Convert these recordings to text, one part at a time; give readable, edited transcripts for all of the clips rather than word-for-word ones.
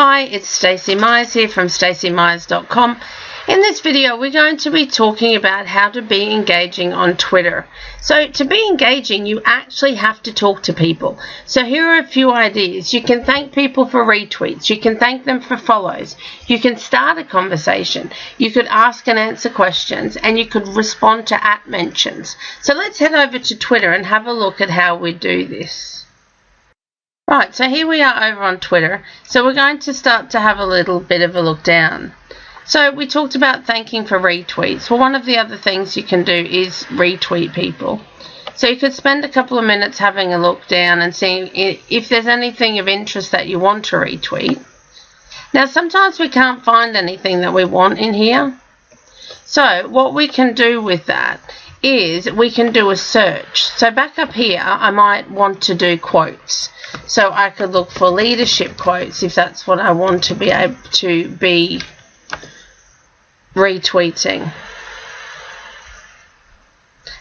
Hi, it's Stacey Myers here from staceymyers.com. In this video, we're going to be talking about how to be engaging on Twitter. So to be engaging, you actually have to talk to people. So here are a few ideas. You can thank people for retweets. You can thank them for follows. You can start a conversation. You could ask and answer questions, and you could respond to @mentions. So let's head over to Twitter and have a look at how we do this. Right, so here we are over on Twitter. So we're going to start to have a little bit of a look down. So we talked about thanking for retweets. Well, one of the other things you can do is retweet people. So you could spend a couple of minutes having a look down and seeing if there's anything of interest that you want to retweet. Now, sometimes we can't find anything that we want in here. So what we can do with that is we can do a search. So back up here, I might want to do quotes. So I could look for leadership quotes if that's what I want to be able to be retweeting.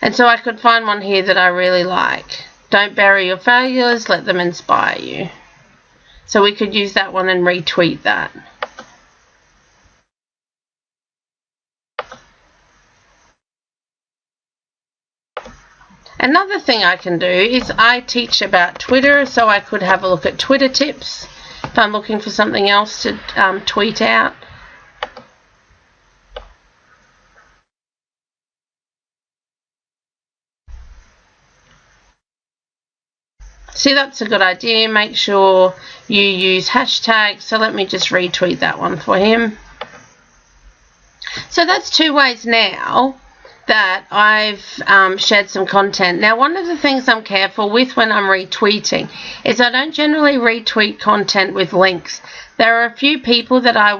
And so I could find one here that I really like. Don't bury your failures, let them inspire you. So we could use that one and retweet that. Another thing I can do is I teach about Twitter, so I could have a look at Twitter tips if I'm looking for something else to tweet out. See, that's a good idea. Make sure you use hashtags. So let me just retweet that one for him. So that's two ways now that I've shared some content. Now, one of the things I'm careful with when I'm retweeting is I don't generally retweet content with links. There are a few people that I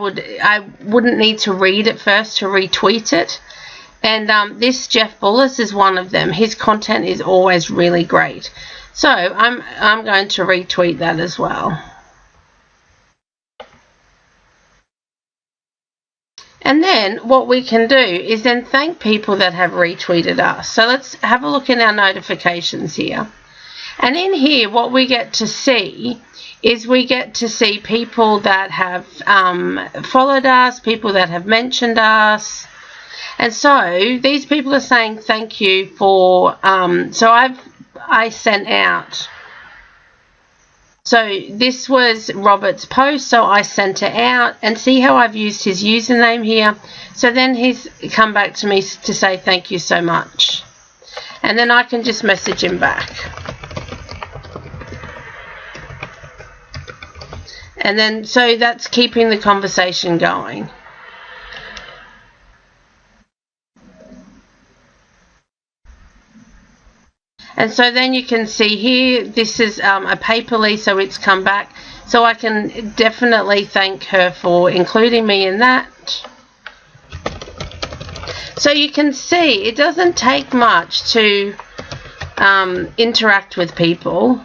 wouldn't need to read at first to retweet it. And this Jeff Bullis is one of them. His content is always really great. So I'm going to retweet that as well. And then what we can do is then thank people that have retweeted us. So let's have a look in our notifications here. And in here, what we get to see is we get to see people that have followed us, people that have mentioned us. And so these people are saying thank you for, so I sent out. So this was Robert's post, so I sent it out, and see how I've used his username here. So then he's come back to me to say thank you so much. And then I can just message him back. And then, so that's keeping the conversation going. And so then you can see here, this is a Paperly, so it's come back. So I can definitely thank her for including me in that. So you can see it doesn't take much to interact with people.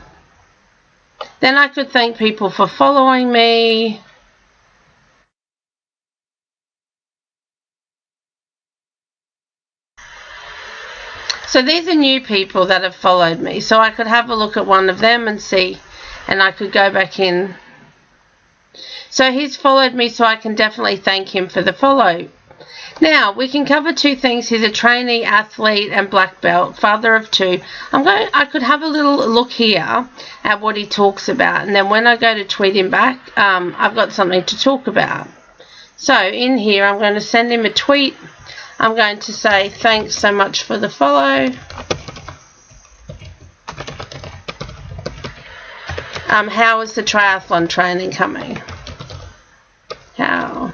Then I could thank people for following me. So these are new people that have followed me. So I could have a look at one of them and see, and I could go back in. So he's followed me, so I can definitely thank him for the follow. Now, we can cover two things. He's a trainee, athlete, and black belt, father of two. I could have a little look here at what he talks about. And then when I go to tweet him back, I've got something to talk about. So in here, I'm going to send him a tweet. I'm going to say thanks so much for the follow. How is the triathlon training coming? How?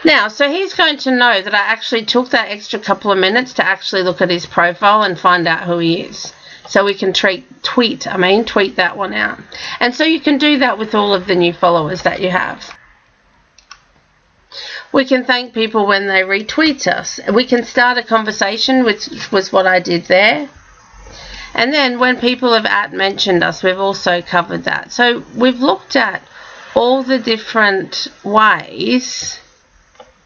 Now, so he's going to know that I actually took that extra couple of minutes to actually look at his profile and find out who he is. So we can tweet that one out. And so you can do that with all of the new followers that you have. We can thank people when they retweet us. We can start a conversation, which was what I did there. And then when people have @mentioned us, we've also covered that. So we've looked at all the different ways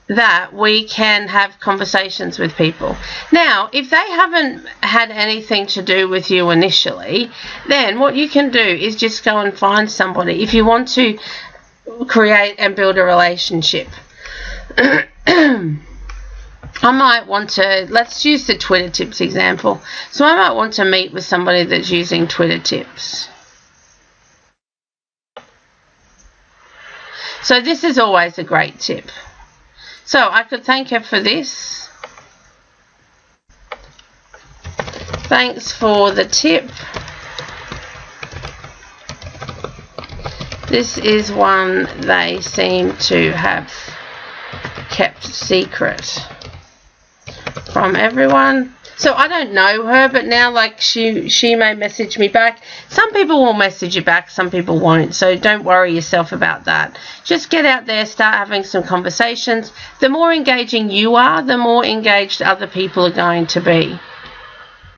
that we can have conversations with people. Now, if they haven't had anything to do with you initially, then what you can do is just go and find somebody if you want to create and build a relationship. I might want to, let's use the Twitter Tips example. So I might want to meet with somebody that's using Twitter Tips. So this is always a great tip. So I could thank her for this. Thanks for the tip. This is one they seem to have kept secret from everyone. So I don't know her, but now like she may message me back. Some people will message you back, some people won't. So don't worry yourself about that. Just get out there, start having some conversations. The more engaging you are, the more engaged other people are going to be.